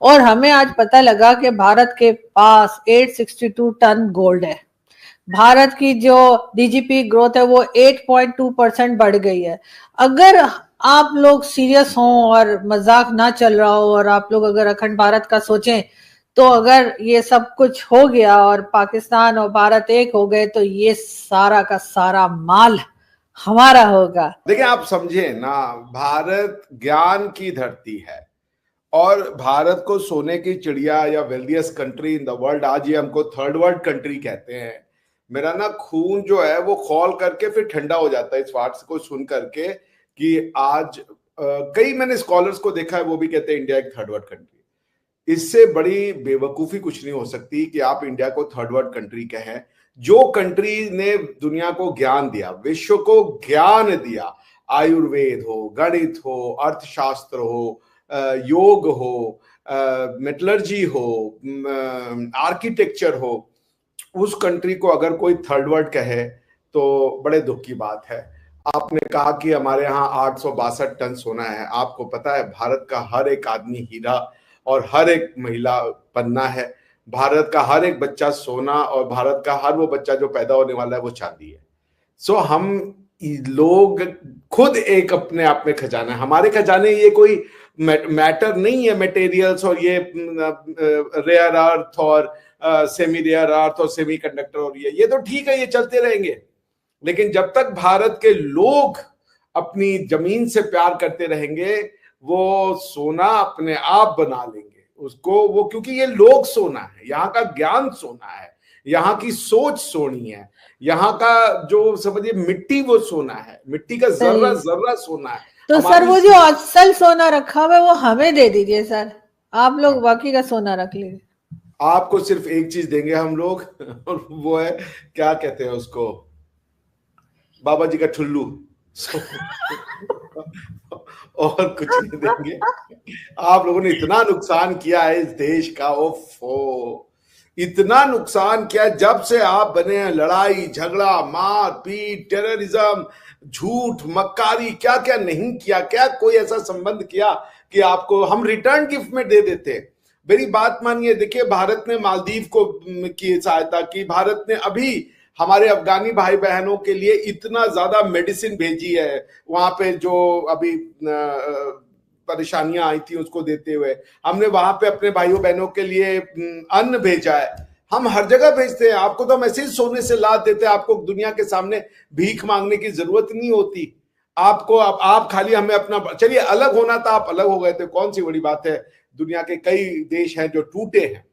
और हमें आज पता लगा कि भारत के पास 862 टन गोल्ड है। भारत की जो डीजीपी ग्रोथ है वो 8.2% बढ़ गई है। अगर आप लोग सीरियस हों और मजाक ना चल रहा हो और आप लोग अगर अखंड भारत का सोचें, तो अगर ये सब कुछ हो गया और पाकिस्तान और भारत एक हो गए तो ये सारा का सारा माल हमारा होगा। देखिए, आप समझे ना, भारत ज्ञान की धरती है और भारत को सोने की चिड़िया या wealthiest country in the world, आज ये हमको थर्ड वर्ल्ड कंट्री कहते हैं। मेरा ना खून जो है वो खौल करके फिर ठंडा हो जाता है इस बात को सुन करके कि आज कई मैंने स्कॉलर्स को देखा है, वो भी कहते हैं इंडिया एक थर्ड वर्ल्ड कंट्री। इससे बड़ी बेवकूफी कुछ नहीं हो सकती कि आप इंडिया को थर्ड वर्ल्ड कंट्री कहें। जो कंट्री ने दुनिया को ज्ञान दिया, विश्व को ज्ञान दिया, आयुर्वेद हो, गणित हो, अर्थशास्त्र हो, योग हो, मेटलर्जी हो, आर्किटेक्चर हो, उस कंट्री को अगर कोई थर्ड वर्ल्ड कहे तो बड़े दुख की बात है। आपने कहा कि हमारे यहाँ 862 टन सोना है। आपको पता है भारत का हर एक आदमी हीरा और हर एक महिला पन्ना है। भारत का हर एक बच्चा सोना और भारत का हर वो बच्चा जो पैदा होने वाला है वो चांदी है। सो हम लोग खुद एक अपने आप में खजाना है। हमारे खजाने ये कोई मैटर नहीं है, मटेरियल्स और ये रेयर अर्थ और सेमी रेयर अर्थ और सेमी कंडक्टर और ये तो ठीक है, ये चलते रहेंगे। लेकिन जब तक भारत के लोग अपनी जमीन से प्यार करते रहेंगे, वो सोना अपने आप बना लेंगे उसको। वो क्योंकि ये लोग सोना है, यहाँ का ज्ञान सोना है, यहाँ की सोच सोनी है, यहाँ का जो समझिए मिट्टी वो सोना है, मिट्टी का जर्रा जर्रा सोना है। तो सर वो जो असल सोना रखा हुआ है वो हमें दे दीजिए सर, आप लोग बाकी का सोना रख लीजिए। आपको सिर्फ एक चीज देंगे हम लोग और वो है, क्या कहते हैं उसको, बाबा जी का ठुल्लू। और कुछ नहीं देंगे। आप लोगों ने इतना नुकसान किया है इस देश का, ओफो, इतना नुकसान किया। जब से आप बने हैं, लड़ाई झगड़ा, मार पीट, टेररिज्म, झूठ, मक्कारी, क्या क्या नहीं किया। क्या कोई ऐसा संबंध किया कि आपको हम रिटर्न गिफ्ट में दे देते? मेरी बात मानिए, देखिए भारत ने मालदीव को की सहायता की, भारत ने अभी हमारे अफगानी भाई बहनों के लिए इतना ज्यादा मेडिसिन भेजी है, वहां पे जो अभी परेशानियां आई थी उसको देते हुए हमने वहां पे अपने भाइयों बहनों के लिए अन्न भेजा है। हम हर जगह भेजते हैं। आपको तो हम ऐसे ही सोने से लाद देते हैं, आपको दुनिया के सामने भीख मांगने की जरूरत नहीं होती आपको। आप खाली हमें अपना, चलिए अलग होना था, आप अलग हो गए थे, कौन सी बड़ी बात है। दुनिया के कई देश हैं जो टूटे हैं,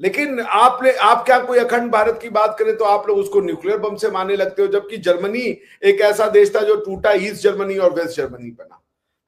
लेकिन आप क्या कोई अखंड भारत की बात करें तो आप लोग उसको न्यूक्लियर बम से मारने लगते हो, जबकि जर्मनी एक ऐसा देश था जो टूटा, ईस्ट जर्मनी और वेस्ट जर्मनी बना।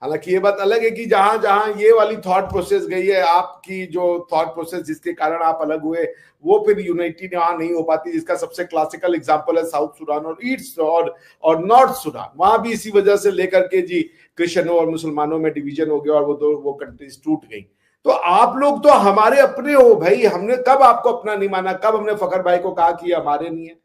हालांकि ये बात अलग है कि जहां जहां ये वाली थॉट प्रोसेस गई है, आपकी जो थॉट प्रोसेस जिसके कारण आप अलग हुए, वो फिर यूनाइटी वहां नहीं हो पाती, जिसका सबसे क्लासिकल एग्जांपल है साउथ सुडान और ईस्ट और नॉर्थ सुडान। वहां भी इसी वजह से लेकर के जी क्रिश्चियनों और मुसलमानों में डिवीजन हो गया और वो कंट्रीज टूट गई। तो आप लोग तो हमारे अपने हो भाई, हमने कब आपको अपना नहीं माना? कब हमने फखर भाई को कहा कि हमारे नहीं है?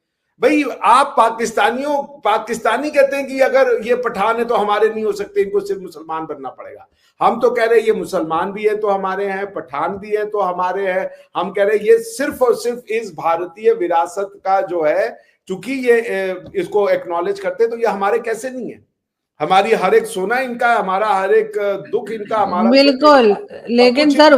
भाई आप पाकिस्तानी कहते हैं कि अगर ये पठान है तो हमारे नहीं हो सकते, इनको सिर्फ मुसलमान बनना पड़ेगा। हम तो कह रहे हैं ये मुसलमान भी है तो हमारे हैं, पठान भी है तो हमारे हैं। हम कह रहे हैं ये सिर्फ और सिर्फ इस भारतीय विरासत का जो है, चूंकि ये इसको एक्नॉलेज करते हैं तो ये हमारे कैसे नहीं है? हमारी हर एक सोना इनका, हमारा हर एक दुख इनका, हमारा बिल्कुल। लेकिन सर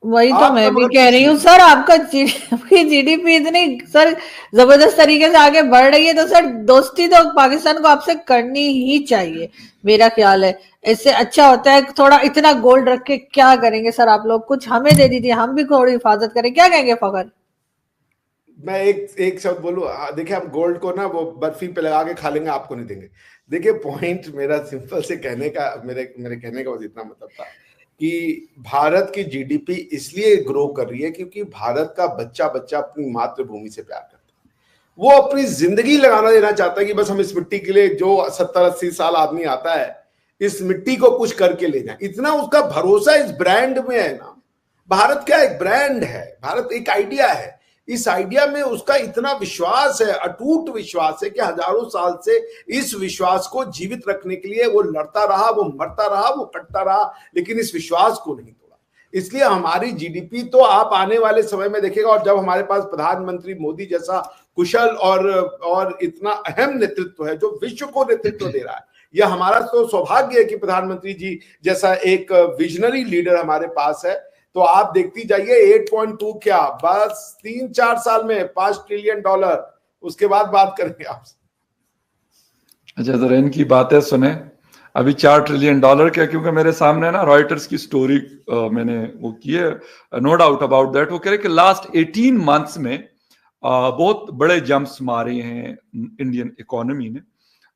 वही तो मैं भी कह रही हूँ सर, आपका जीडीपी इतनी सर जबरदस्त तरीके से आगे बढ़ रही है, तो सर दोस्ती तो पाकिस्तान को आपसे करनी ही चाहिए, मेरा ख्याल है। इससे अच्छा होता है थोड़ा, इतना गोल्ड रख के क्या करेंगे सर आप लोग, कुछ हमें दे दीजिए, हम भी थोड़ी हिफाजत करें। क्या कहेंगे फखर? मैं एक शब्द बोलूं, देखिए हम गोल्ड को ना वो बर्फी पे लगा के खा लेंगे, आपको नहीं देंगे। देखिए पॉइंट मेरा सिंपल से कहने का, मेरे कहने का बस इतना मतलब था कि भारत की जीडीपी इसलिए ग्रो कर रही है क्योंकि भारत का बच्चा बच्चा अपनी मातृभूमि से प्यार करता है। वो अपनी जिंदगी लगाना देना चाहता है कि बस हम इस मिट्टी के लिए, जो 70-80 साल आदमी आता है, इस मिट्टी को कुछ करके ले जाए। इतना उसका भरोसा इस ब्रांड में है ना। भारत क्या एक ब्रांड है, भारत एक आइडिया है। इस आइडिया में उसका इतना विश्वास है, अटूट विश्वास है कि हजारों साल से इस विश्वास को जीवित रखने के लिए वो लड़ता रहा, वो मरता रहा, वो कटता रहा, लेकिन इस विश्वास को नहीं तोड़ा। इसलिए हमारी जीडीपी तो आप आने वाले समय में देखिएगा, और जब हमारे पास प्रधानमंत्री मोदी जैसा कुशल और इतना अहम नेतृत्व है जो विश्व को नेतृत्व दे रहा है, यह हमारा तो सौभाग्य है कि प्रधानमंत्री जी जैसा एक विजनरी लीडर हमारे पास है। तो आप देखती जाइए 8.2 क्या बस 3-4 साल में $5 ट्रिलियन, उसके बाद बात करेंगे आपसे। अच्छा, जरा इनकी बातें सुने। अभी $4 ट्रिलियन क्या, क्योंकि मेरे सामने ना रॉयटर्स की स्टोरी मैंने वो की है, नो डाउट अबाउट दैट। वो कह रहे कि लास्ट 18 मंथ्स में बहुत बड़े जंप्स मारे हैं इंडियन इकोनॉमी ने,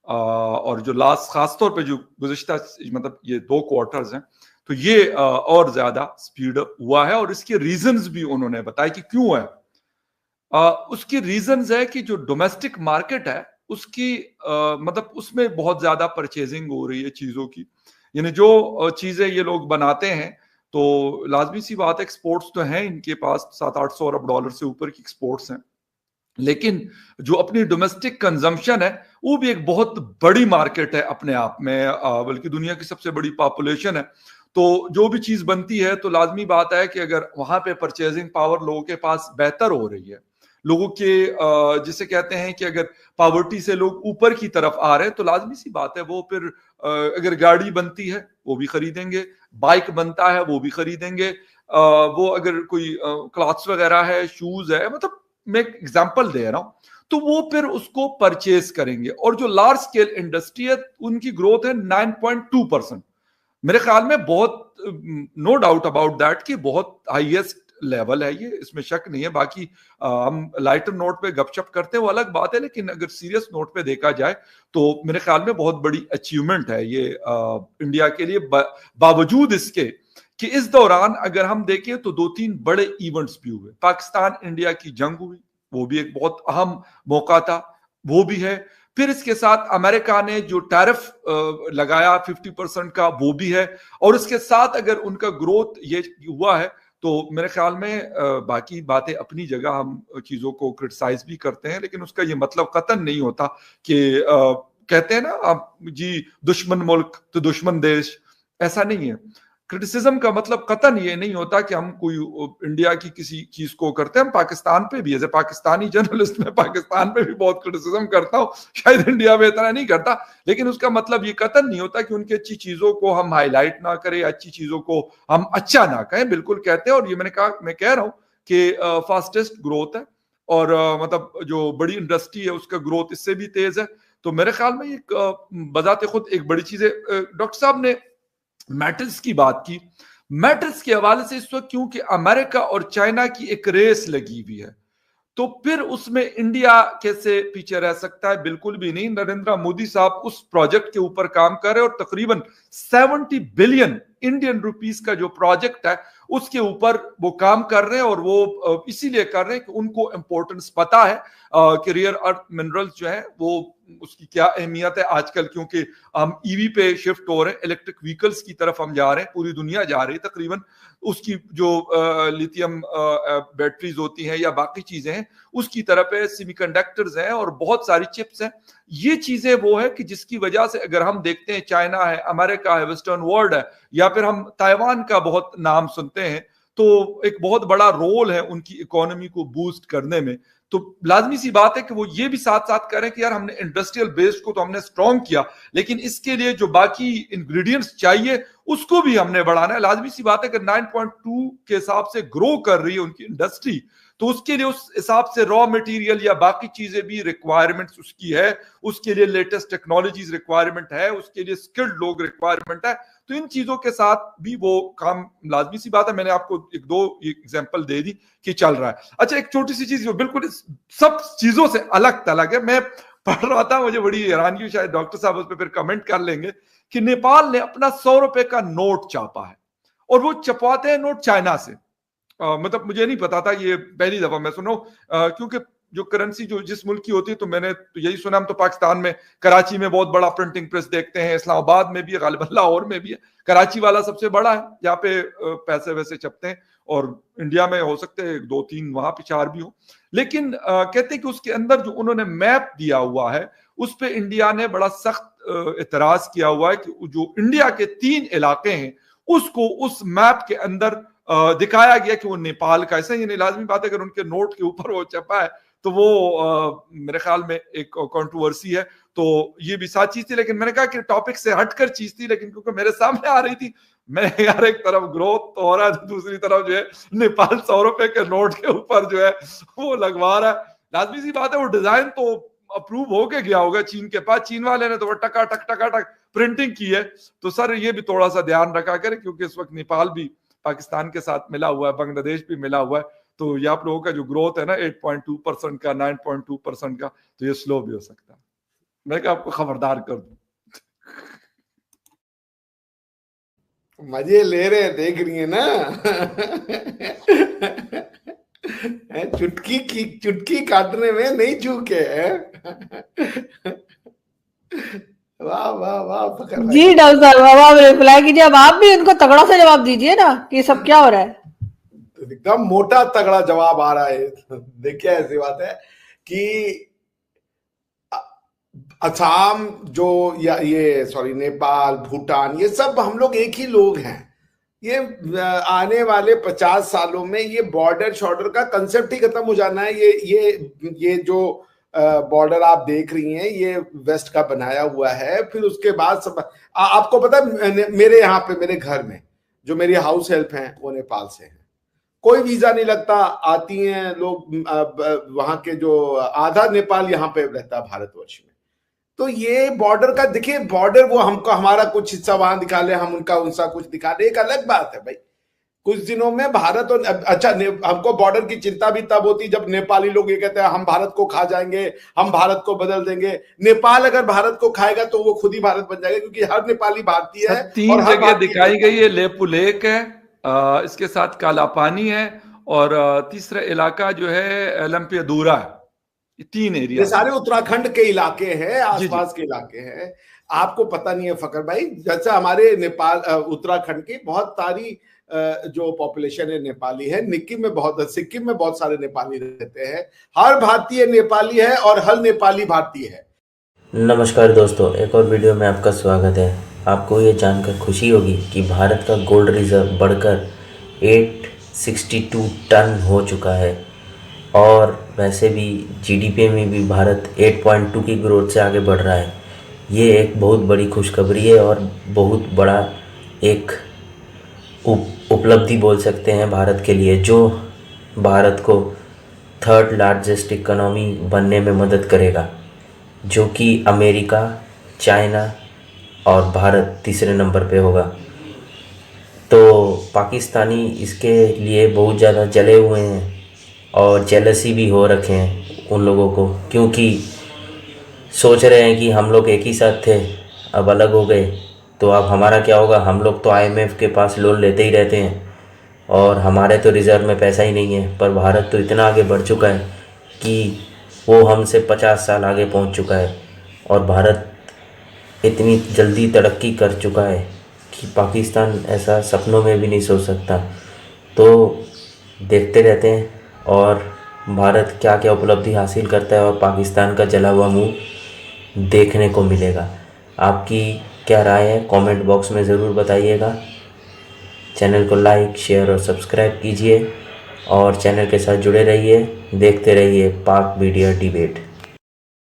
और जो लास्ट खासतौर पे जो गुज़िश्ता मतलब ये 2 क्वार्टर्स हैं, तो ये और ज्यादा स्पीड हुआ है। और इसके रीजंस भी उन्होंने बताया कि क्यों है। उसकी रीजंस है कि जो डोमेस्टिक मार्केट है उसकी मतलब उसमें बहुत ज्यादा परचेजिंग हो रही है चीजों की, यानी जो चीजें ये लोग बनाते हैं, तो लाजमी सी बात है एक्सपोर्ट्स तो हैं इनके पास, 700-800 अरब डॉलर से ऊपर की एक्सपोर्ट्स हैं, लेकिन जो अपनी डोमेस्टिक कंजम्पशन है वो भी एक बहुत बड़ी मार्केट है अपने आप में, बल्कि दुनिया की सबसे बड़ी पॉपुलेशन है। तो जो भी चीज बनती है तो लाजमी बात है कि अगर वहां पे परचेजिंग पावर लोगों के पास बेहतर हो रही है, लोगों के जिसे कहते हैं कि अगर पॉवर्टी से लोग ऊपर की तरफ आ रहे हैं, तो लाजमी सी बात है वो फिर अगर गाड़ी बनती है वो भी खरीदेंगे, बाइक बनता है वो भी खरीदेंगे, वो अगर कोई क्लॉथ्स वगैरह है, शूज है, मतलब मैं एग्जांपल दे रहा हूं, तो वो फिर उसको परचेज करेंगे। और जो लार्ज स्केल इंडस्ट्री है उनकी ग्रोथ है 9.2%। मेरे ख्याल में बहुत, नो डाउट अबाउट दैट, कि बहुत हाईएस्ट लेवल है ये, इसमें शक नहीं है। बाकी हम लाइटर नोट पे गपशप करते हैं वो अलग बात है, लेकिन अगर सीरियस नोट पे देखा जाए तो मेरे ख्याल में बहुत बड़ी अचीवमेंट है ये इंडिया के लिए। बावजूद इसके कि इस दौरान अगर हम देखें तो 2-3 बड़े इवेंट्स भी हुए। पाकिस्तान इंडिया की जंग हुई, वो भी एक बहुत अहम मौका था, वो भी है। फिर इसके साथ अमेरिका ने जो टैरिफ लगाया 50% का, वो भी है। और इसके साथ अगर उनका ग्रोथ ये हुआ है तो मेरे ख्याल में बाकी बातें अपनी जगह, हम चीजों को क्रिटिसाइज भी करते हैं, लेकिन उसका ये मतलब कतन नहीं होता कि कहते हैं ना आप जी दुश्मन मुल्क तो दुश्मन देश, ऐसा नहीं है। क्रिटिसिज्म का मतलब कतन ये नहीं होता कि हम कोई इंडिया की किसी चीज को करते हैं। हम पाकिस्तान पे भी, एज ए पाकिस्तानी जर्नलिस्ट में पाकिस्तान पे भी बहुत क्रिटिसिज्म करता हूँ, शायद इंडिया में इतना नहीं करता, लेकिन उसका मतलब ये कतन नहीं होता कि उनकी अच्छी चीजों को हम हाईलाइट ना करें, अच्छी चीजों को हम अच्छा ना कहें, बिल्कुल कहते हैं। और ये मैंने कहा, मैं कह रहा हूँ कि फास्टेस्ट ग्रोथ है, और मतलब जो बड़ी इंडस्ट्री है उसका ग्रोथ इससे भी तेज है। तो मेरे ख्याल में एक बजाते खुद एक बड़ी चीज है। डॉक्टर साहब ने मेटल्स की बात की। मेटल्स के हवाले से इस वक्त क्योंकि अमेरिका और चाइना की एक रेस लगी हुई है, तो फिर उसमें इंडिया कैसे पीछे रह सकता है? बिल्कुल भी नहीं। नरेंद्र मोदी साहब उस प्रोजेक्ट के ऊपर काम कर रहे हैं, और तकरीबन 70 बिलियन इंडियन रुपीस का जो प्रोजेक्ट है उसके ऊपर वो काम कर रहे हैं। और वो इसीलिए कर रहे हैं कि उनको इंपॉर्टेंस पता है कि रेयर अर्थ मिनरल्स जो है वो उसकी क्या अहमियत है आजकल, क्योंकि हम ईवी पे शिफ्ट हो रहे हैं, इलेक्ट्रिक व्हीकल्स की तरफ हम जा रहे हैं, पूरी दुनिया जा रही है तकरीबन। उसकी जो लिथियम बैटरीज होती हैं या बाकी चीजें हैं उसकी तरफ है, सेमीकंडक्टर्स हैं और बहुत सारी चिप्स हैं। ये चीजें वो है कि जिसकी वजह से अगर हम देखते हैं चाइना है, अमेरिका है, वेस्टर्न वर्ल्ड है, या फिर हम ताइवान का बहुत नाम सुनते हैं, तो एक बहुत बड़ा रोल है उनकी इकोनॉमी को बूस्ट करने में। तो लाजमी सी बात है कि वो ये भी साथ साथ करें कि यार हमने इंडस्ट्रियल बेस को तो हमने स्ट्रॉन्ग किया, लेकिन इसके लिए जो बाकी इंग्रेडिएंट्स चाहिए उसको भी हमने बढ़ाना है। लाजमी सी बात है कि 9.2 के हिसाब से ग्रो कर रही है उनकी इंडस्ट्री, तो उसके लिए उस हिसाब से रॉ मटेरियल या बाकी चीजें भी रिक्वायरमेंट्स उसकी है, उसके लिए लेटेस्ट टेक्नोलॉजीज रिक्वायरमेंट है, उसके लिए स्किल्ड लोग रिक्वायरमेंट है। तो इन चीजों के साथ भी वो काम, लाजमी सी बात है, मैंने आपको 1-2 एग्जांपल दे दी कि चल रहा है। अच्छा, एक छोटी सी चीज जो बिल्कुल सब चीजों से अलग थलग है, मैं पढ़ रहा था, मुझे बड़ी हैरानी हुई, शायद डॉक्टर साहब उस पर फिर कमेंट कर लेंगे, कि नेपाल ने अपना 100 रुपए का नोट छापा है, और वो छपवाते हैं नोट चाइना से। मतलब मुझे नहीं पता था, ये पहली दफा मैं सुना, क्योंकि जो करेंसी जो जिस मुल्क की होती है, तो मैंने तो यही सुना, हम तो पाकिस्तान में कराची में बहुत बड़ा प्रिंटिंग प्रेस देखते हैं, इस्लामाबाद में भी है, गालिबन लाहौर में भी है, कराची वाला सबसे बड़ा है जहाँ पे पैसे वैसे छपते हैं, और इंडिया में हो सकते हैं 2-3 वहां पे 4 भी हो। लेकिन कहते हैं कि उसके अंदर जो उन्होंने मैप दिया हुआ है उस पर इंडिया ने बड़ा सख्त इतराज किया हुआ है कि जो इंडिया के 3 इलाके हैं उसको उस मैप के अंदर दिखाया गया कि वो नेपाल का, ऐसा ये नहीं लाजमी बात है अगर उनके नोट के ऊपर वो छपा है तो वो मेरे ख्याल में एक कंट्रोवर्सी है, तो ये भी साथ चीज थी। लेकिन मैंने कहा कि टॉपिक से हटकर चीज थी, लेकिन क्योंकि मेरे सामने आ रही थी, मैं यार एक तरफ ग्रोथ तो हो रहा है, दूसरी तरफ जो है नेपाल 100 रुपए के नोट के ऊपर जो है वो लगवा रहा है। लाजमी सी बात है वो डिजाइन तो अप्रूव होके गया होगा चीन के पास, चीन वाले ने तो वो टका टक प्रिंटिंग की है। तो सर ये भी थोड़ा सा ध्यान रखा करें, क्योंकि इस वक्त नेपाल भी पाकिस्तान के साथ मिला हुआ है, बांग्लादेश भी मिला हुआ है, तो ये आप लोगों का जो ग्रोथ है ना 8.2% का, 9.2% का, तो ये स्लो भी हो सकता है। मैं क्या आपको खबरदार कर दूं। मजे ले रहे हैं, देख रही है ना। चुटकी काटने में नहीं चूके हैं। वाह वाह वाह फकर भाई। जी डॉक्टर साहब, अब आप रिप्लाई कीजिए, अब आप भी उनको तगड़ा सा जवाब दीजिए ना कि सब क्या हो रहा है। एकदम मोटा तगड़ा जवाब आ रहा है। देखिए ऐसी बात है कि असम जो या ये सॉरी नेपाल, भूटान, ये सब हम लोग एक ही लोग हैं। ये आने वाले 50 सालों में ये बॉर्डर शॉर्डर का कंसेप्ट ही खत्म हो जाना है। ये जो बॉर्डर आप देख रही हैं ये वेस्ट का बनाया हुआ है। फिर उसके बाद सब आपको पता है, मेरे यहाँ पे मेरे घर में जो मेरी हाउस हेल्प हैं वो नेपाल से हैं, कोई वीजा नहीं लगता, आती हैं लोग। वहां के जो आधा नेपाल यहाँ पे रहता है भारतवर्ष में। तो ये बॉर्डर का देखिए, बॉर्डर वो हमको हमारा कुछ हिस्सा वहां दिखा ले, हम उनका कुछ दिखा ले, एक अलग बात है भाई। कुछ दिनों में भारत और अच्छा हमको बॉर्डर की चिंता भी तब होती जब नेपाली लोग ये कहते हैं हम भारत को खा जाएंगे, हम भारत को बदल देंगे। नेपाल अगर भारत को खाएगा तो वो खुद ही भारत बन जाएगा, क्योंकि हर नेपाली भारतीय है। 3 जगह दिखाई गई है, लेपू लेक है, इसके साथ काला पानी है, और तीसरा इलाका जो है लंपियादुरा है। 3 एरिया, ये सारे उत्तराखंड के इलाके हैं, आसपास के इलाके हैं। आपको पता नहीं है फकर भाई, जैसे हमारे नेपाल उत्तराखंड की बहुत सारी जो पॉपुलेशन है नेपाली है। सिक्किम में बहुत सारे नेपाली रहते हैं। हर भारतीय नेपाली है और हर नेपाली भारतीय है। नमस्कार दोस्तों, एक और वीडियो में आपका स्वागत है। आपको ये जानकर खुशी होगी कि भारत का गोल्ड रिजर्व बढ़कर 862 टन हो चुका है, और वैसे भी जीडीपी में भी भारत 8.2 की ग्रोथ से आगे बढ़ रहा है। ये एक बहुत बड़ी खुशखबरी है और बहुत बड़ा एक उपलब्धि बोल सकते हैं भारत के लिए, जो भारत को 3rd लार्जेस्ट इकोनॉमी बनने में मदद करेगा, जो कि अमेरिका, चाइना और भारत तीसरे नंबर पे होगा। तो पाकिस्तानी इसके लिए बहुत ज़्यादा जले हुए हैं और जेलसी भी हो रखे हैं उन लोगों को, क्योंकि सोच रहे हैं कि हम लोग एक ही साथ थे, अब अलग हो गए तो अब हमारा क्या होगा। हम लोग तो IMF के पास लोन लेते ही रहते हैं और हमारे तो रिज़र्व में पैसा ही नहीं है। पर भारत तो इतना आगे बढ़ चुका है कि वो हमसे 50 साल आगे पहुंच चुका है, और भारत इतनी जल्दी तरक्की कर चुका है कि पाकिस्तान ऐसा सपनों में भी नहीं सोच सकता। तो देखते रहते हैं और भारत क्या क्या उपलब्धि हासिल करता है, और पाकिस्तान का जला हुआ मुंह देखने को मिलेगा। आपकी क्या राय है कमेंट बॉक्स में ज़रूर बताइएगा। चैनल को लाइक, शेयर और सब्सक्राइब कीजिए, और चैनल के साथ जुड़े रहिए, देखते रहिए पाक मीडिया डिबेट।